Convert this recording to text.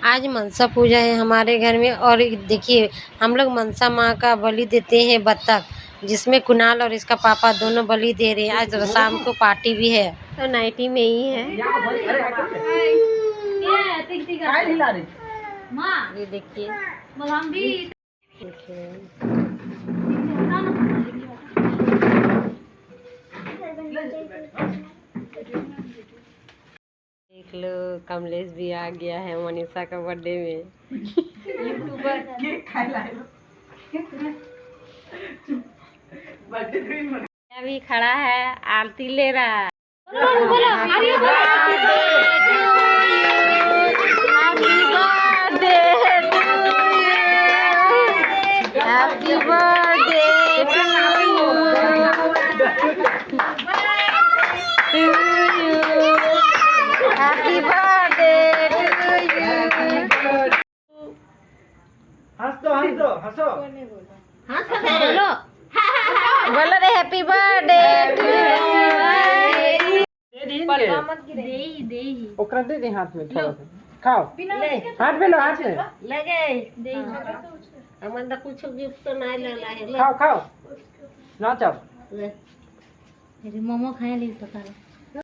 आज मनसा पूजा है हमारे घर में और देखिए हम लोग मनसा माँ का बलि देते हैं बत्तख, जिसमें कुणाल और इसका पापा दोनों बलि दे रहे हैं। आज शाम को पार्टी भी है, तो नाइटी में ही है। ये देखिए देख लो, कमलेश भी आ गया है मनीषा का बर्थडे में। अभी खड़ा है, आरती ले रहा है। Happy birthday to you, happy birthday to you. हंसो हंसो हंसो बोलो बोलो रे, हैप्पी बर्थडे टू यू। ओकरा दे दे हाथ में थोड़ा सा, खाओ हाथ में लो, हाथ में लगे दे हमन कुछ गिफ्ट तो नहीं लेला है। खाओ खाओ ना चाओ ले मोमो खाए ली सकाल।